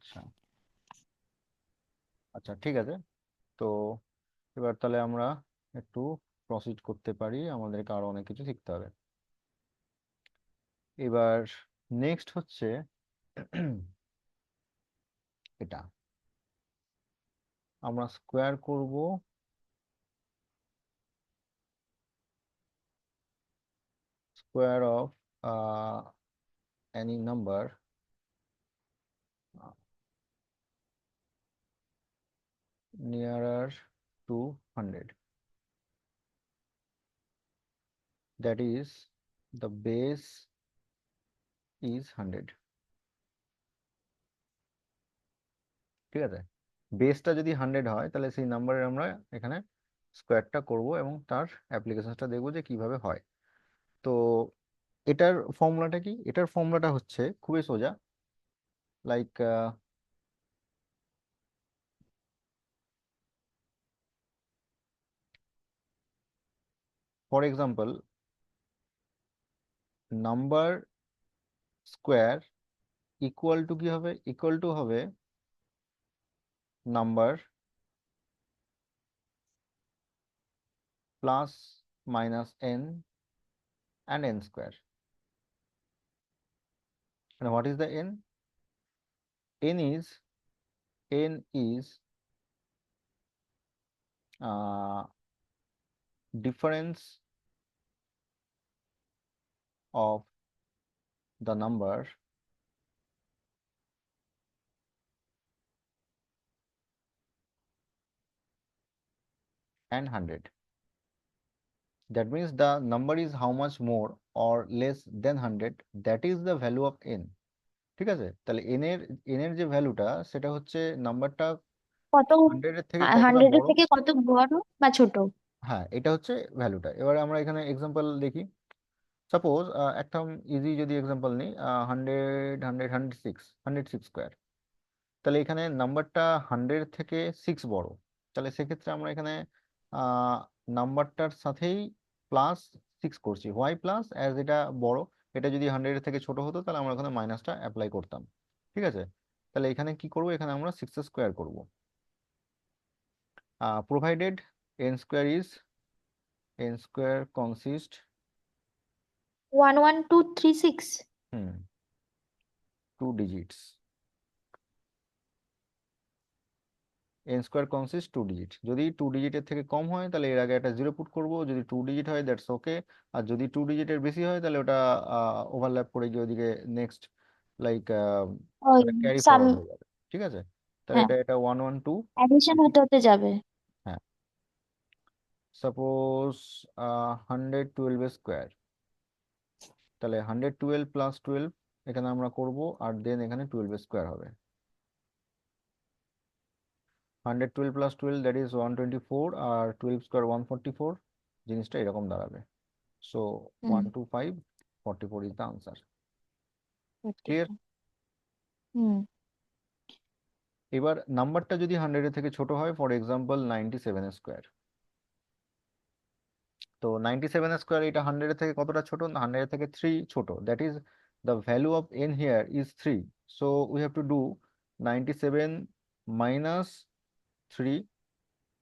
আচ্ছা আচ্ছা, ঠিক আছে। তো এবার তাহলে আমরা একটু প্রসিড করতে পারি, আমাদেরকে আরো অনেক কিছু শিখতে হবে। এবার নেক্সট হচ্ছে এটা আমরা স্কোয়ার করব square of any number nearer to 100, that is the base is 100। ঠিক আছে, বেসটা যদি 100 হয় তাহলে সেই নাম্বারের আমরা এখানে স্কোয়ারটা করব এবং তার অ্যাপ্লিকেশনটা দেখবো যে কিভাবে হয়। তো এটার ফর্মুলাটা কি? এটার ফর্মুলাটা হচ্ছে খুবই সোজা। Like for example, number square equal to কি হবে? ইকুয়াল টু হবে number plus minus n and n square. And what is the n? N is difference of the number and 100. That means the number is how much more or less than 100, that is the value of n. ঠিক আছে, তাহলে n এর যে ভ্যালুটা সেটা হচ্ছে নাম্বারটা কত? 100 এর থেকে কতটা 100 এর বড়। থেকে কত বড় বা ছোট? হ্যাঁ, এটা হচ্ছে ভ্যালুটা। এবারে আমরা এখানে এক্সাম্পল দেখি। সাপোজ একটা ইজি যদি এক্সাম্পল নিই, 100 স্কোয়ার। তাহলে এখানে নাম্বারটা 100 থেকে 6 বড়। তাহলে সেক্ষেত্রে আমরা এখানে নাম্বারটার সাথেই প্লাস 6 করছি। Why plus? অ্যাজ এটা বড়। এটা যদি 100 থেকে ছোট হতো তাহলে আমরা ওখানে মাইনাসটা অ্যাপ্লাই করতাম। ঠিক আছে, তাহলে এখানে কি করব? এখানে আমরা 6 স্কোয়ার করব। Provided n square consist 11236। 2 digits। n square consist 2 digit. যদি 2 ডিজিটের থেকে কম হয় তাহলে এর আগে একটা জিরো পুট করব, যদি 2 ডিজিট হয় দ্যাটস ওকে। আর যদি 2 ডিজিটের বেশি হয় তাহলে ওটা ওভারল্যাপ করে গিয়ে ওদিকে নেক্সট, লাইক ওই ওটা ক্যারি সাম। ফরওয়ার্ড হয়ে যাবে। ঠিক আছে, তাহলে হ্যাঁ, এটা 112। অ্যাডিশন হতে হতে যাবে। হ্যাঁ, সাপোজ 112 স্কোয়ার, তাহলে 112 প্লাস 12 এখানে আমরা করব, আর দেন এখানে 12 স্কোয়ার হবে। 112 প্লাস 12 দ্যাট ইজ 124, আর 12 স্কোয়ার 144। জিনিসটা এরকম দাঁড়াবে। So hmm. 125 44 is the answer. Clear? 44। হুম। এবার নাম্বারটা যদি 100 এর থেকে ছোট হয়, ফর এক্সাম্পল 97 স্কোয়ার। তো 97 স্কোয়ার এটা 100 এর থেকে কতটা ছোট? 100 এর থেকে 3 ছোট। That is the value of n here is 3। So we have to do 97 minus 3,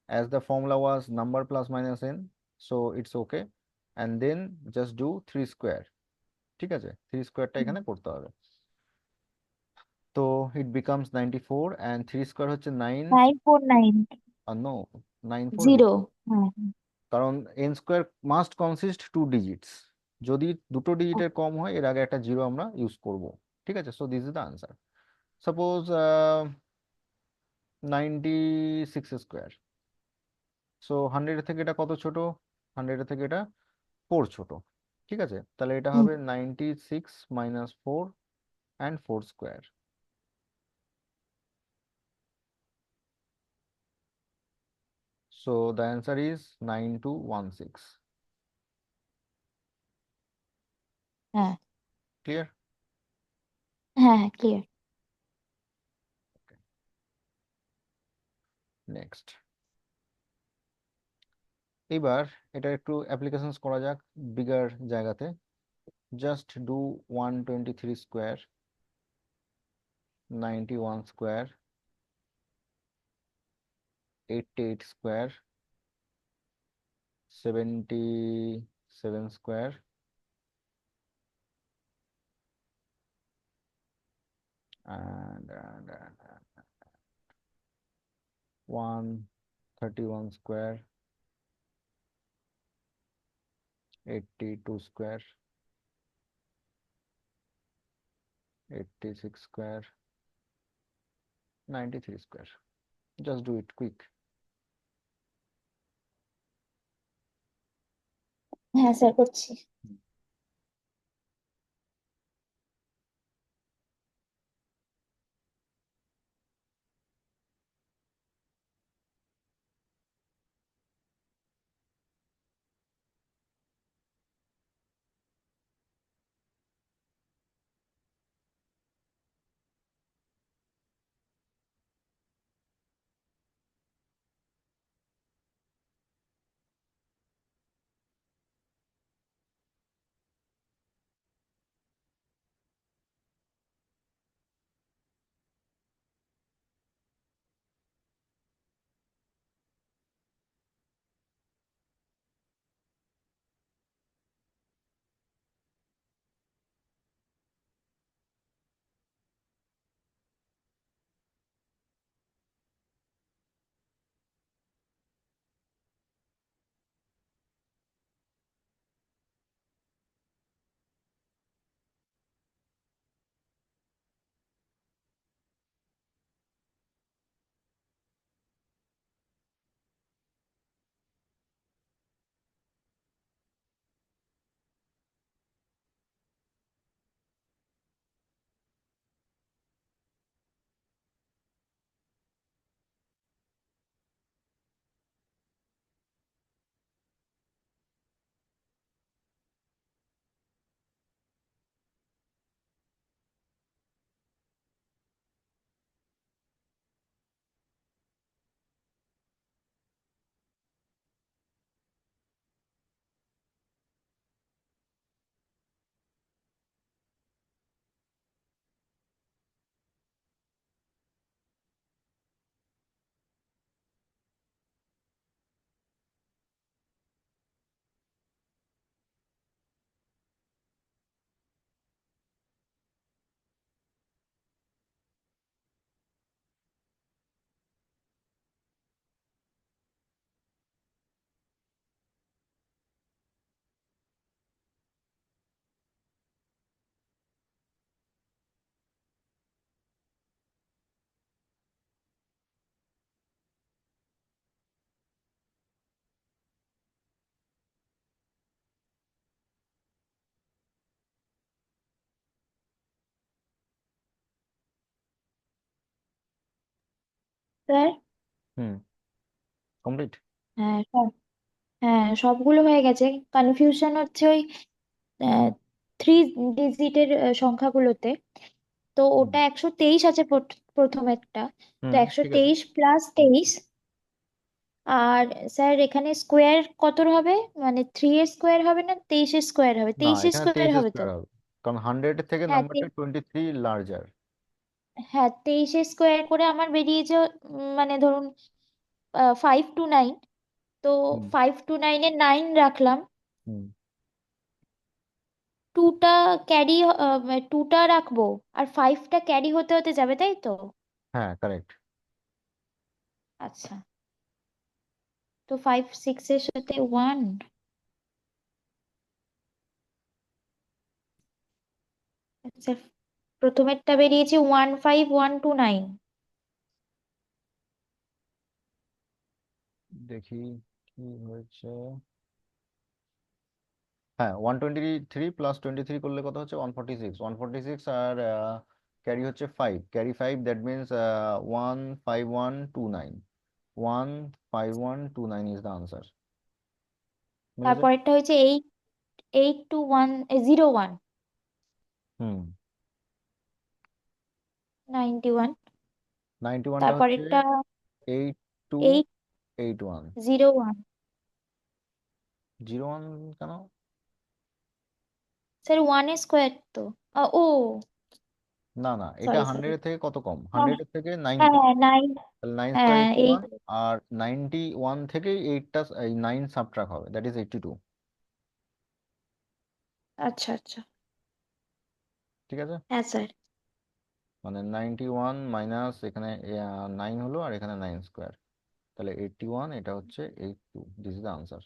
as the formula was number plus minus n, so it's okay, and then just do 3 square। ঠিক আছে, 3 স্কোয়ারটা এখানে করতে হবে। তো ইট বিকামস 94, and 3 স্কোয়ার হচ্ছে 9। 949। No, 940। 0। হ্যাঁ। কারণ N square must consist 2 digits. যদি দুটো ডিজিটের কম হয় এর আগে একটা জিরো আমরা ইউজ করব। ঠিক আছে, so this is the answer. Suppose 96 square. So 100 থেকে এটা কত ছোট? 100 থেকে এটা 4 ছোট। ঠিক আছে, তাহলে এটা হুম। হবে 96 minus 4 and 4 square. So the answer is 9216. হ্যাঁ Clear? হ্যাঁ হ্যাঁ, ক্লিয়ার। Okay. Next. এবার এটা একটু অ্যাপ্লিকেশনস করা যাক বিগার জায়গাতে। Just do 123 square 91 square, 88 square, 77 square, and 131 square, 82 square, 86 square, 93 square. Just do it quick. হ্যাঁ স্যার করছি। স্যার হুম, কমপ্লিট। হ্যাঁ সব, হ্যাঁ সবগুলো হয়ে গেছে। কনফিউশন হচ্ছে ওই 3 ডিজিটের সংখ্যাগুলোতে। তো হুম ওটা 123 আছে প্রথম একটা। তো হুম, একশো ঠিক আছে। তেইশ প্লাস 23। আর স্যার এখানে স্কোয়ার কত হবে, মানে 3 এর স্কোয়ার হবে না 23 এর স্কোয়ার হবে? না, 23 এর এখানে স্কোয়ার 23 হবে তো? স্কোয়ার হবে, কারণ 100 থেকে হ্যাঁ নাম্বারটা 23 লার্জার। হ্যাঁ 23 এর স্কোয়ার করে আমার বেরিয়েছে মানে ধরুন 529। তো হুম 529-এর 9 রাখলাম। হুম, টুটা ক্যারি, টুটা রাখবো, আর 5টা ক্যারি হতে হতে যাবে, তাই তো? হ্যাঁ কারেক্ট। আচ্ছা, তো 5 6-এর সাথে 1। আচ্ছা, প্রথমেরটা বেরিয়েছে 15129। দেখি কি হয়েছে। হ্যাঁ, 123 প্লাস 23 করলে কত হচ্ছে? 146। 146 আর ক্যারি হচ্ছে 5, carry 5, that means 15129। 15129 is the answer. মিলেছে? তারপরেরটা হয়েছে 88101। হুম, 91। 91টা হচ্ছে তারপরেরটা 8281। 801। 01 কেন? স্যার 1 এর স্কোয়ার তো। ও, না না, এটা সরি সরি। 100 এর থেকে কত কম? হ্যাঁ 100 এর থেকে 9 হ্যাঁ কম। 9। তাহলে 9 স্কোয়ার হ্যাঁ 81, এইট। আর 91 থেকে 8টা এই 9 সাবট্রাক্ট হবে, দ্যাট ইজ 82। আচ্ছা আচ্ছা। ঠিক আছে, হ্যাঁ স্যার। মানে 91 মাইনাস এখানে 9 হলো, আর এখানে 9 স্কোয়ার, তাহলে 81, এটা হচ্ছে 82, দিস ইজ দ্য আনসার।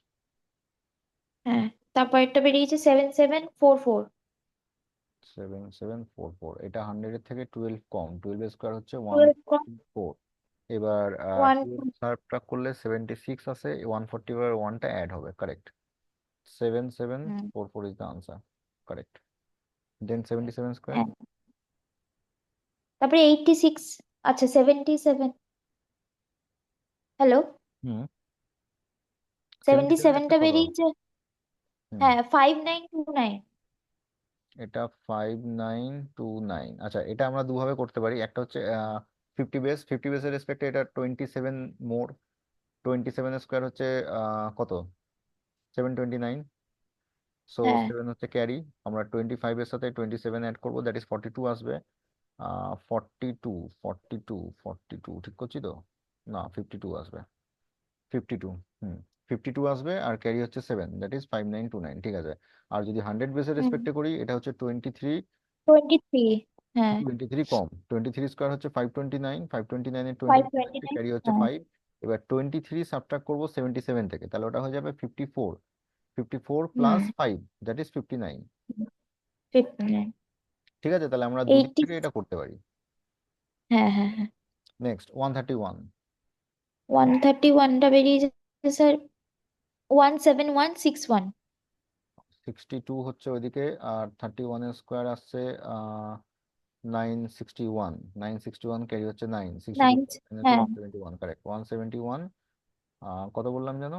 হ্যাঁ, তারপর একটা বেরিয়েছে 7744। 7744, এটা 100 এর থেকে 12 কম, 12 স্কোয়ার হচ্ছে 12 কম 144। এবার 1। 12 সাবট্রাক্ট করলে 76 আছে, 140 এর ওয়ানটা অ্যাড হবে, correct. 7744 is the answer, correct. Then 77 square. হ্যাঁ, তারপরে 86। আচ্ছা 77। হ্যালো। হুম, 77 একটা 77টা কত? বেরিয়েছে। হুম, হ্যাঁ 5929। এটা 5929। আচ্ছা, এটা আমরা দুভাবে করতে পারি, একটা হচ্ছে 50 বেস, 50 বেসের রেসপেক্টে এটা 27 মোর, 27 স্কোয়ার হচ্ছে কত? 729। সো হ্যাঁ 7 হচ্ছে ক্যারি, আমরা 25 এর সাথে 27 অ্যাড করবো, দ্যাট ইজ 42 আসবে। 42, 42, 42 ঠিক করছি তো? না, 52 আসবে, 52। হুম, 52 আসবে, আর ক্যারি হচ্ছে 7, দ্যাট ইজ 5929, ঠিক আছে। আর যদি 100 বেসের হুম রেসপেক্টে করি, এটা হচ্ছে 23। 23। হ্যাঁ 23 কম, 23 স্কোয়ার হচ্ছে 529, 529 এর 23 529। ক্যারি হচ্ছে হ্যাঁ 5। এবার 23 সাবট্রাক্ট করবো 77 থেকে, তাহলে ওটা হয়ে যাবে 54। 54 হুম প্লাস 5, দ্যাট ইজ 59। 59। ঠিক আছে, তাহলে আমরা দুদিক 80। থেকে এটা করতে পারি। হ্যাঁ হ্যাঁ হ্যাঁ। নেক্সট 131। 131টা বেরিয়েছে স্যার 17161। 62 হচ্ছে ওইদিকে, আর 31 এর স্কোয়ার আসছে 961। 961 ক্যারি হচ্ছে 9, 62 9। হচ্ছে হ্যাঁ 171, কারেক্ট 171। কত বললাম যেন?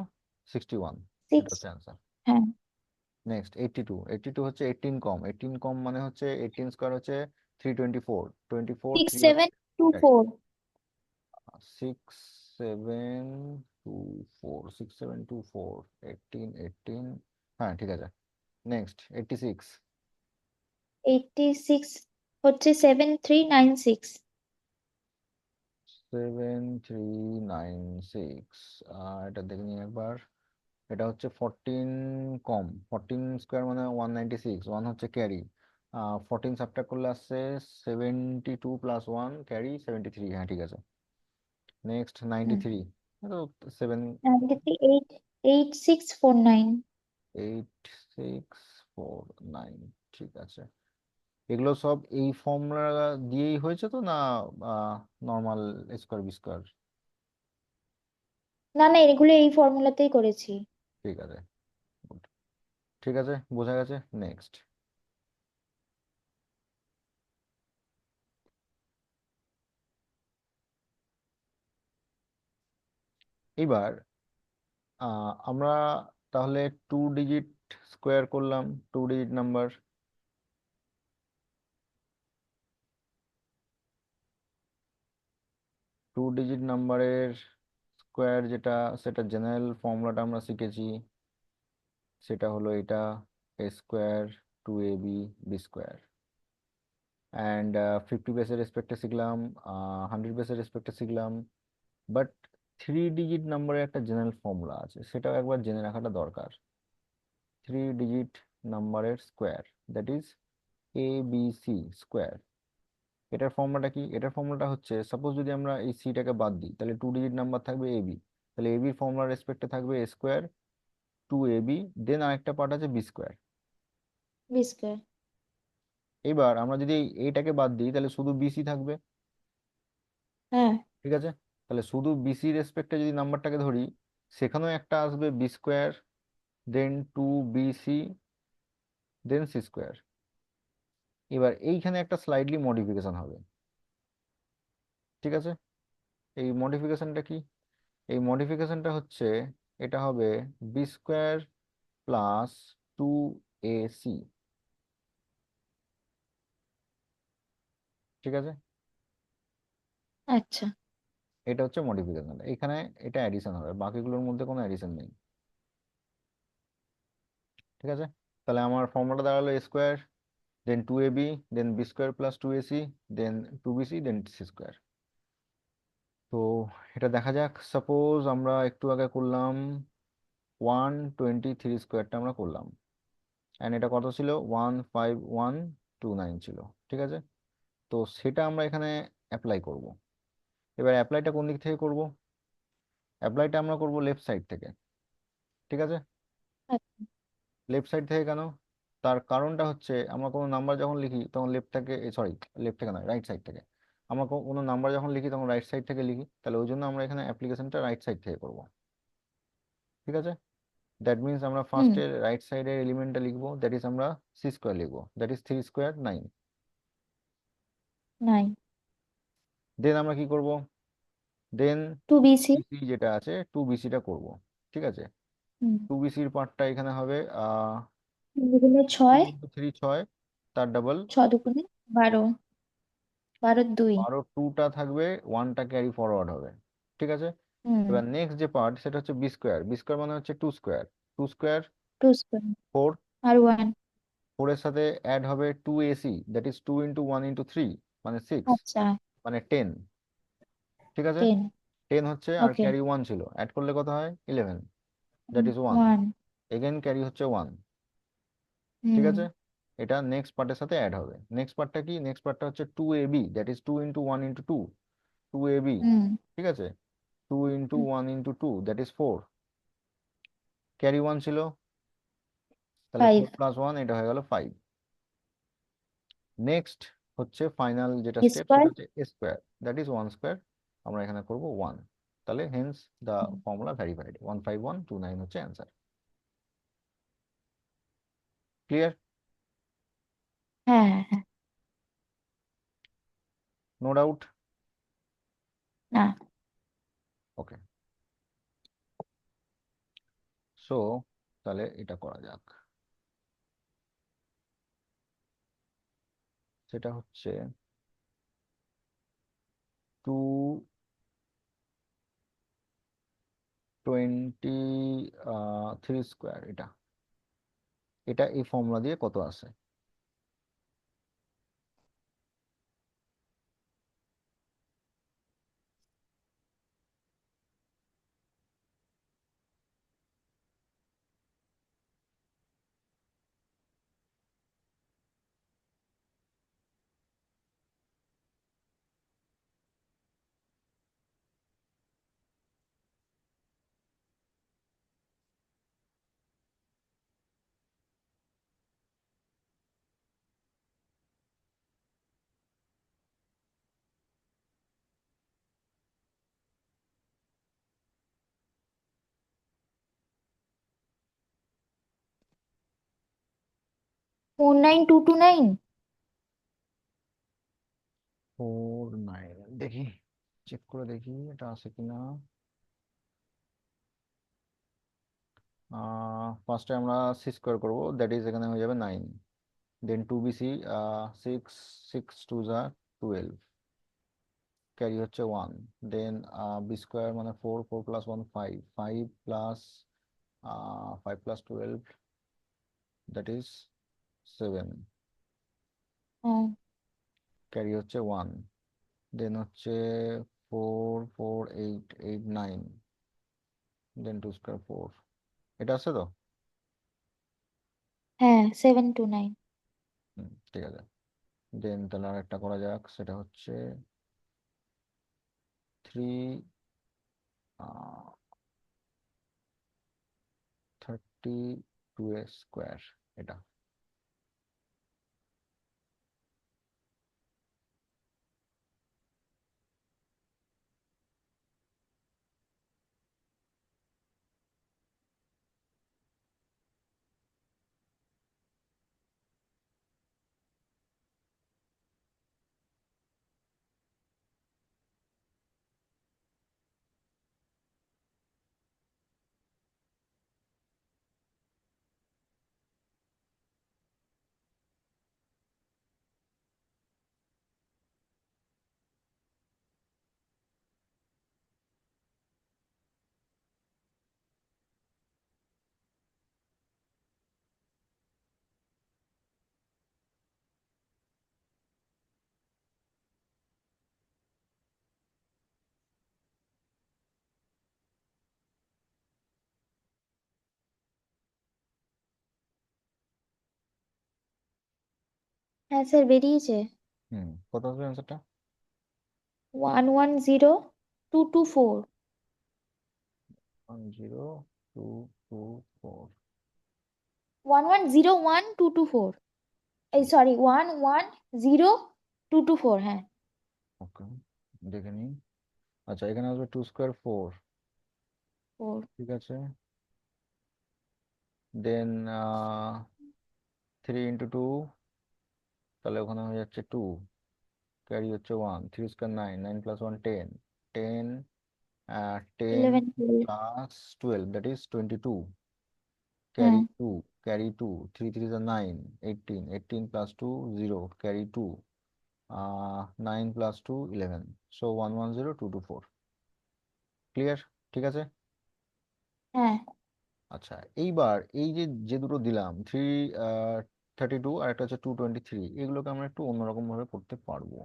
61, এটা 6। হচ্ছে অ্যান্সার। হ্যাঁ নেক্সট 82। 82 হচ্ছে 18 কম, 18 কম মানে হচ্ছে 18 স্কোয়ার হচ্ছে 324, 24 3 হচ্ছে 6724। 6724, 18, হ্যাঁ ঠিক আছে। নেক্সট 86। 86 হচ্ছে 7396। 7396, এটা দেখে নিই একবার। এটা হচ্ছে 14 কম, 14 স্কোয়ার মানে 196, ওয়ান হচ্ছে ক্যারি। 14 সাবট্রাক্ট করলে আসছে 72 প্লাস 1 ক্যারি 73, হ্যাঁ ঠিক আছে। নেক্সট হুম 93, তো 7, 93 8 8649। 8649, ঠিক আছে। এগুলো সব এই ফর্মুলা দিয়েই হয়েছে তো, না নর্মাল স্কোয়ার বি স্কোয়ার? না না, এগুলো এই ফর্মুলাতেই করেছি। ঠিক আছে, good, ঠিক আছে, বোঝা গেছে। নেক্সট, এবার আমরা তাহলে 2 ডিজিট স্কোয়ার করলাম, 2 ডিজিট নাম্বার। 2 ডিজিট নাম্বারের স্কোয়ার যেটা, সেটা জেনারেল ফর্মুলাটা আমরা শিখেছি, সেটা হলো এটা: a square 2ab b square. And 50 বেসের রেসপেক্টে শিখলাম, 100 বেসের রেসপেক্টে শিখলাম। বাট 3 ডিজিট নাম্বারের একটা জেনারেল ফর্মুলা আছে, সেটাও একবার জেনে রাখাটা দরকার। 3 ডিজিট নাম্বারের square, that is A B C square. এটার ফর্মুলাটা কি? এটার ফর্মুলাটা হচ্ছে, সাপোজ যদি আমরা এই সিটাকে বাদ দিই, তাহলে 2 ডিজিট নাম্বার থাকবে এবি, তাহলে এবির ফর্মুলার রেসপেক্টে থাকবে এ স্কোয়ার 2ab, দেন আরেকটা পার্ট আছে বি স্কোয়ার। B square. এবার আমরা যদি এইটাকে বাদ দিই, তাহলে শুধু বিসি থাকবে, হ্যাঁ ঠিক আছে। তাহলে শুধু বিসি রেসপেক্টে যদি নাম্বারটাকে ধরি, সেখানেও একটা আসবে বি স্কোয়ার, দেন 2bc, দেন সি স্কোয়ার। এবার এইখানে একটা স্লাইডলি মডিফিকেশন হবে, ঠিক আছে। এই মডিফিকেশনটা কি? এই মডিফিকেশনটা হচ্ছে, এটা হবে বি স্কোয়ার প্লাস 2ac, ঠিক আছে। আচ্ছা এটা হচ্ছে মডিফিকেশন, এখানে এটা অ্যাডিশন হবে, বাকিগুলোর মধ্যে কোনো অ্যাডিশন নেই, ঠিক আছে। তাহলে আমার ফর্মুলাটা দাঁড়ালো এ square then 2ab, then b square plus 2ac, then 2bc, then c square. তো এটা দেখা যাক, সাপোজ আমরা একটু আগে করলাম 123 স্কোয়ারটা আমরা করলাম, অ্যান্ড এটা কত ছিল, 15129 ছিল, ঠিক আছে। তো সেটা আমরা এখানে অ্যাপ্লাই করব। এবার অ্যাপ্লাইটা কোন দিক থেকে করব? অ্যাপ্লাইটা আমরা করব লেফট সাইড থেকে, ঠিক আছে। আচ্ছা। লেফট সাইড থেকে কেন? তার কারণটা হচ্ছে আমরা কোনো নাম্বার যখন লিখি তখন লেফট থেকে, সরি, লেফট থেকে নয়, রাইট সাইড থেকে। আমরা কোনো নাম্বার যখন লিখি তখন রাইট সাইড থেকে লিখি, তাহলে ওই জন্য আমরা এখানে অ্যাপ্লিকেশনটা রাইট সাইড থেকে করব, ঠিক আছে। দ্যাট মিনস আমরা হুম। ফার্স্টের রাইট সাইডের এলিমেন্টটা লিখবো, দ্যাট ইজ আমরা সি স্কোয়ার লিখবো, দ্যাট ইজ 3 স্কোয়ার 9। নাই। দেন আমরা কি করব? দেন 2BC। বিসি যেটা আছে 2BC-টা করবো, ঠিক আছে। হুম। 2BC-র পার্টটা এখানে হবে 2 দুগুণে 6, 2 × 3 6, তার ডাবল 6 দুগুণে 12, 12 2। 2টা থাকবে, 1টা ক্যারি ফরওয়ার্ড হবে, ঠিক আছে। হুম। এবার নেক্সট যে পার্ট সেটা হচ্ছে বি স্কোয়ার। বি স্কোয়ার মানে হচ্ছে 2 স্কোয়ার। 2 স্কোয়ার 2 স্কোয়ার 4, আর 1। 4 এর সাথে অ্যাড হবে 2ac, দ্যাট ইজ 2 × 1 × 3 মানে 6 আচ্ছা। মানে 10, ঠিক আছে। 10। 10 হচ্ছে, আর ওকে। ক্যারি 1 ছিল, অ্যাড করলে কত হয়, 11, দ্যাট ইজ 1। 1। এগেন ক্যারি হচ্ছে 1, ঠিক হুম। আছে। এটা নেক্সট পার্টের সাথে অ্যাড হবে। নেক্সট পার্টটা কি? নেক্সট পার্টটা হচ্ছে 2ab, দ্যাট ইজ 2 × 1 × 2, 2ab, হুম। ঠিক আছে। 2 × হুম। 1 × 2, দ্যাট ইজ 4, ক্যারি 1 ছিল, তাহলে 4 5। + 1, এটা হয়ে গেল 5। নেক্সট হচ্ছে ফাইনাল যেটা স্টেপ, স্কোয়ার। সেটা হচ্ছে এ স্কোয়ার, দ্যাট ইজ 1 স্কোয়ার। আমরা এখানে করব 1, তাহলে হেন্স দ্য ফর্মুলা ভেরিফাইড, 15129 হচ্ছে অ্যান্সার। ক্লিয়ার? হ্যাঁ, হ্যাঁ, হ্যাঁ। No doubt? না। ওকে, সো তাহলে এটা করা যাক। সেটা হচ্ছে 223 স্কোয়ার, এটা এটা এই ফর্মুলা দিয়ে কত আসে? ফোর 9229। 4 9, দেখি, চেক করে দেখি এটা আছে কিনা। ফার্স্টে আমরা সি স্কোয়ার করবো, দ্যাট ইজ এখানে হয়ে যাবে 9, দেন 2BC, 6, 6 × 2 = 12, ক্যারি হচ্ছে 1, দেন বি স্কোয়ার মানে 4, 4 + 1 5, 5 প্লাস 5 + 12, দ্যাট ইজ 7, হ্যাঁ। ক্যারি হচ্ছে 1, দেন হচ্ছে 4, 4 8, 8 9, দেন 2 স্কোয়ার 4, এটা আছে তো? হ্যাঁ, 729। ঠিক আছে। দেন তাহলে আর একটা করা যাক, সেটা হচ্ছে 332 স্কোয়ার, এটা। হ্যাঁ স্যার বেরিয়েছে। কত আসবে অ্যান্সারটা? 110224। 10224। 1101,224। এই সরি, 110224, হ্যাঁ। ওকে, দেখে নিই। আচ্ছা, এখানে আসবে 2 স্কোয়ার 4। 4। ঠিক আছে, দেন 3 × 2, তাহলে ওখানে হয়ে যাচ্ছে 2, ক্যারি হচ্ছে 1, 3 স্কোয়ার 9, 9 + 1 10, 10, 10 11, 12। + 12, দ্যাট ইজ 22, হ্যাঁ। carry 2, carry 2, 3 3 is 9, 18, 18 + 2 0, carry 2, 9 + 2 11, so 110224, clear? ঠিক আছে। হ্যাঁ আচ্ছা, এইবার এই যে যে দুটো দিলাম 332 আর একটা হচ্ছে 223, এগুলোকে আমরা একটু অন্যরকম ভাবে করতে পারবো।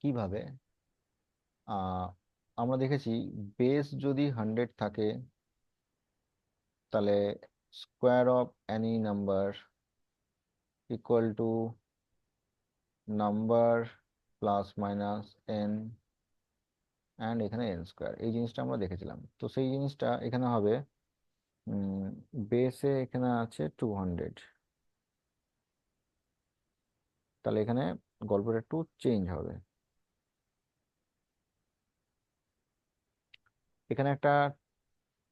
কিভাবে? আহ আমরা দেখেছি বেস যদি 100 থাকে, তাহলে square of any number equal to number plus minus N, and এখানে এন স্কোয়ার, এই জিনিসটা আমরা দেখেছিলাম। তো সেই জিনিসটা এখানে হবে, বেসে এখানে আছে 200, তাহলে এখানে গল্পটা একটু চেঞ্জ হবে। এখানে একটা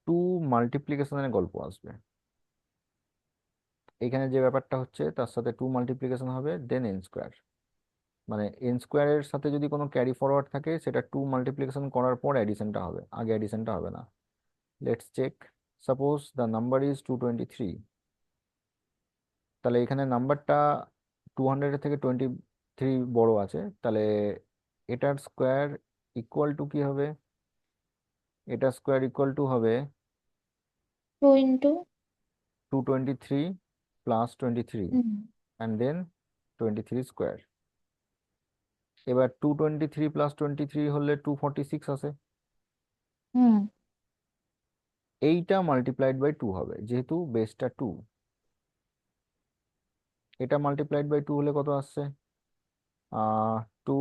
2 মাল্টিপ্লিকেশনের গল্প আসবে। এখানে যে ব্যাপারটা হচ্ছে তার সাথে 2 মাল্টিপ্লিকেশন হবে, দেন এন স্কোয়ার, মানে এন স্কোয়ারের সাথে যদি কোনো ক্যারি ফরওয়ার্ড থাকে সেটা 2 মাল্টিপ্লিকেশন করার পর অ্যাডিশনটা হবে, আগে অ্যাডিশনটা হবে না। Let's check, suppose the number is 223, তাহলে এখানে নাম্বারটা 200 থেকে 23 বড় আছে, তাহলে এটার স্কোয়ার ইকুয়াল টু কি হবে? এটার স্কোয়ার ইকুয়াল টু হবে 2 ইন্টু। 223 + 23, হুম। And then 23 square. এবার 223 + 23 হলে 246 আসে। হুম। এইটা মাল্টিপ্লাইড বাই 2 হবে, যেহেতু বেসটা 2। এটা মাল্টিপ্লাইড বাই 2 হলে কত আসছে? 2,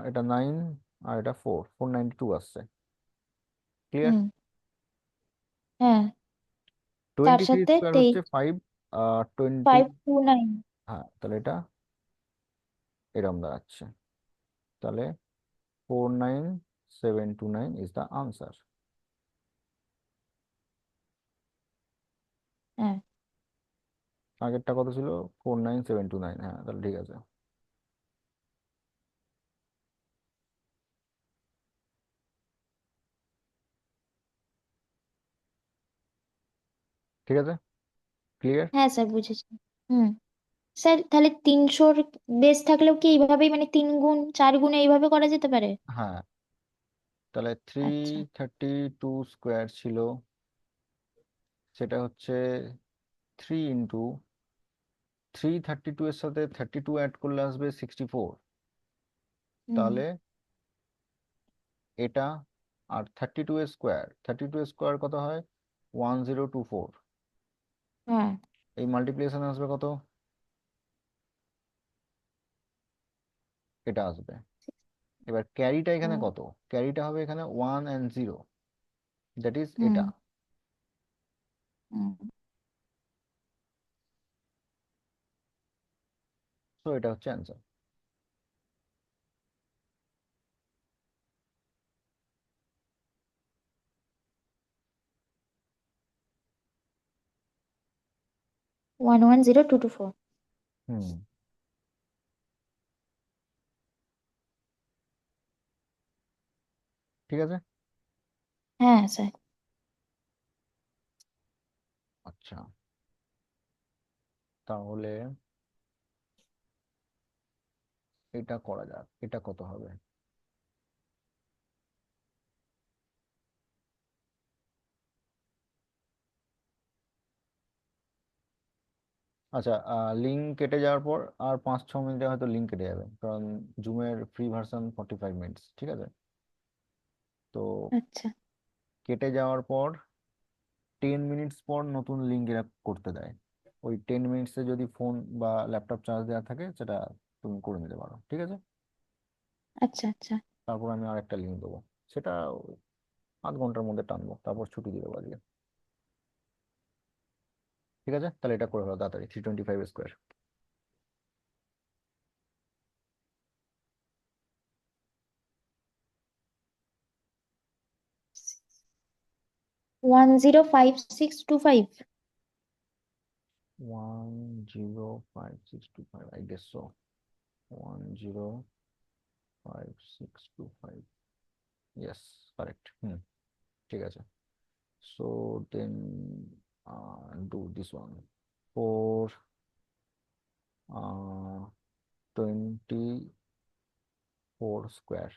এটা 9, আর এটা 4, 492 আসছে। ক্লিয়ার? হুম। হ্যাঁ। তার 23 সাথে স্কোয়ার হচ্ছে 5, 20। 529। হ্যাঁ, তাহলে এটা এরম দাঁড়াচ্ছে, তাহলে 49729 ইজ দ্য আনসার। হ্যাঁ আগেরটা কত ছিল? 49729, হ্যাঁ তাহলে ঠিক আছে। ঠিক আছে, ক্লিয়ার। হ্যাঁ স্যার বুঝেছি। হুম। স্যার তাহলে 300-র বেস থাকলেও কি এইভাবেই, মানে 3 গুণ 4 গুণে এইভাবে করা যেতে পারে? হ্যাঁ, তাহলে আচ্ছা। 332 স্কোয়ার ছিল, সেটা হচ্ছে 3 × 332 এর সাথে 32 অ্যাড করলে আসবে 64, হুম। তাহলে এটা, আর 32 এর স্কোয়ার, 32 এর স্কোয়ার কত হয়? 1024, হ্যাঁ। এই মাল্টিপ্লিকেশন আসবে কত? এটা আসবে। এবার ক্যারিটা এখানে ও। কত? ক্যারিটা হবে এখানে 1 and 0, দ্যাট ইজ হুম। এটা। হুম। তো এটা হচ্ছে অ্যান্সার। 110224। হুম, ঠিক আছে। হ্যাঁ স্যার। আচ্ছা, তাহলে এটা করা যাক, এটা কত হবে? আচ্ছা, লিঙ্ক কেটে যাওয়ার পর আর 5-6 মিনিটে হয়তো লিঙ্ক কেটে যাবে, কারণ জুমের ফ্রি ভার্সন 45 মিনিটস, ঠিক আছে? তো আচ্ছা। কেটে যাওয়ার পর 10 মিনিটস পর নতুন লিঙ্ক এরা করতে দেয়। ওই 10 মিনিটসে যদি ফোন বা ল্যাপটপ চার্জ দেওয়া থাকে সেটা তুমি করে নিতে পারো, ঠিক আছে? আচ্ছা আচ্ছা। তারপর আমি আর একটা লিঙ্ক দেবো, সেটা আধ ঘন্টার মধ্যে টানবো, তারপর ছুটি দিয়ে দেবো আজকে। ঠিক আছে, তাহলে এটা করে ফেলো তাড়াতাড়ি, 325 square. 105625। 105625, I guess so. 105625, yes, correct. ঠিক আছে। So then do this one, 424 square.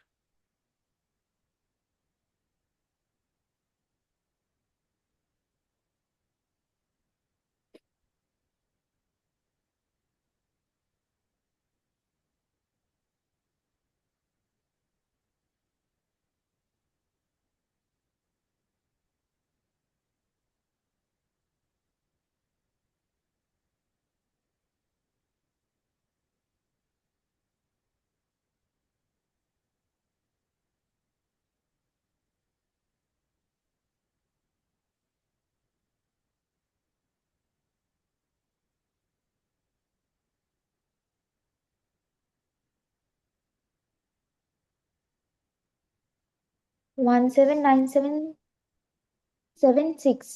179776।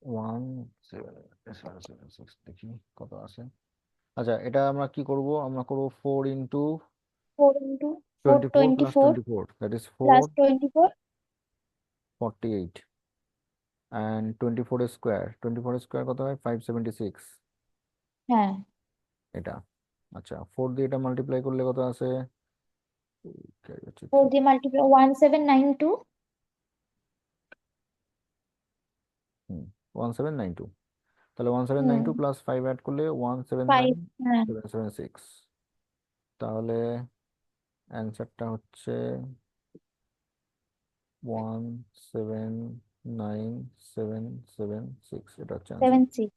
1776, দেখি কত আছে। আচ্ছা, এটা আমরা কি করব, আমরা করব 4 × 4 × 4 24 plus 24 24, that is plus 24। 448, and 24 square, 24 square কত হয়, 576। হ্যাঁ, এটা, আচ্ছা, 4 দিয়ে এটা মাল্টিপ্লাই করলে কত আছে, 4 দিয়ে মাল্টিপ্লাই 1792। হুম 1792, তাহলে 1792 হুম, প্লাস 5 অ্যাড করলে ওয়ান সেভেন 5। নাইন হ্যাঁ, সেভেন সেভেন সিক্স তাহলে অ্যান্সারটা হচ্ছে 179776, এটা হচ্ছে অ্যান্সার। 76।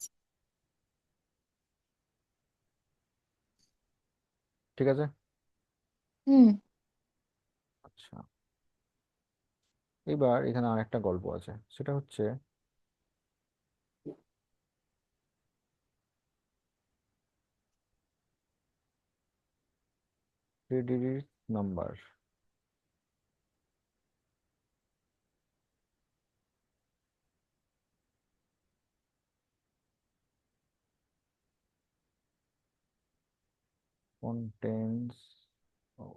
ঠিক আছে। হুম। আচ্ছা, এবার এখানে আরেকটা গল্প আছে, সেটা হচ্ছে credit number. contains, oh,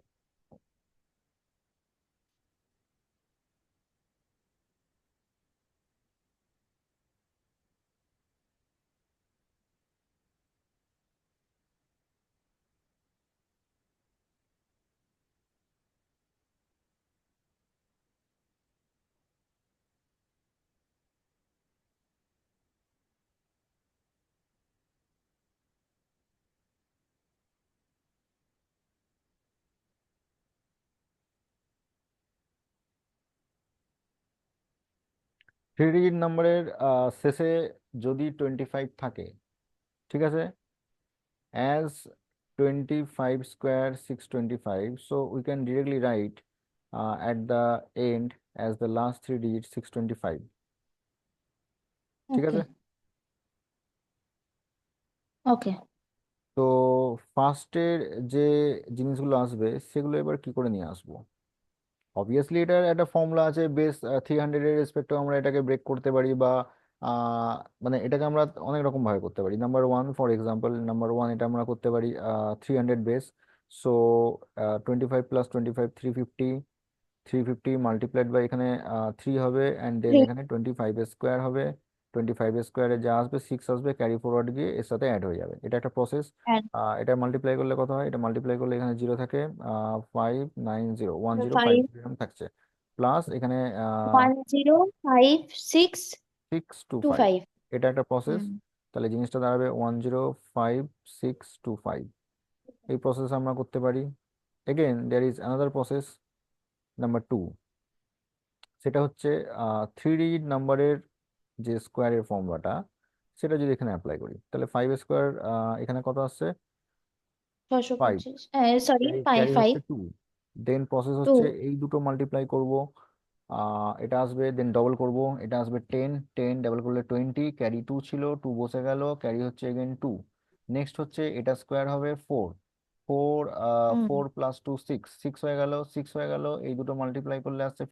three digit নাম্বারের শেষে যদি 25 থাকে, ঠিক আছে, as 25 square 625, so we can directly write at the end as the last three digits 625, ঠিক ওকে আছে? ওকে। তো ফার্স্টের যে জিনিসগুলো আসবে সেগুলো এবার কি করে নিয়ে আসবো? অবভিয়াসলি এটার একটা ফর্মুলা আছে, বেস 300-এর রেসপেক্টে আমরা এটাকে ব্রেক করতে পারি, বা আহ, মানে এটাকে আমরা অনেক রকম ভাবে করতে পারি। নাম্বার 1, ফর এক্সাম্পল, নাম্বার 1 এটা আমরা করতে পারি 300 base. So 25 plus 25, 350। 350 multiplied by এখানে 3 হবে, অ্যান্ড দেন 3। এখানে 25 স্কোয়ার হবে। 25 স্কোয়ারে যা আসবে 6 আসবে, ক্যারি ফরওয়ার্ড গিয়ে এর সাথে অ্যাড হয়ে যাবে, এটা একটা প্রসেস। এটা মাল্টিপ্লাই করলে কত হয়, এটা মাল্টিপ্লাই করলে এখানে জিরো থাকে, 590 10 5 5। এরকম থাকছে, প্লাস এখানে 105625। 625, এটা একটা প্রসেস। হুম। তাহলে জিনিসটা দাঁড়াবে 105625। এই প্রসেস আমরা করতে পারি। Again there is another process, number 2, সেটা হচ্ছে থ্রি ডিজিট নাম্বারের যে স্কোয়ারের ফর্মুলাটা, সেটা যদি এখানে অ্যাপ্লাই করি তাহলে 5 স্কোয়ার এখানে কত আসছে? 5। 625, সরি, ক্যারি ফাইভ হচ্ছে 2। দেন প্রসেস টু। হচ্ছে এই দুটো মাল্টিপ্লাই করব, এটা আসবে, দেন ডবল করব, এটা আসবে 10, 10 ডাবল করলে 20, ক্যারি 2 ছিল, 2 বসে গেল, ক্যারি হচ্ছে এগেন 2। নেক্সট হচ্ছে এটা স্কোয়ার হবে 4, 4 হুম 4 + 2 6, 6 হয়ে গেল, 6 হয়ে গেল, এই দুটো মাল্টিপ্লাই করলে আসছে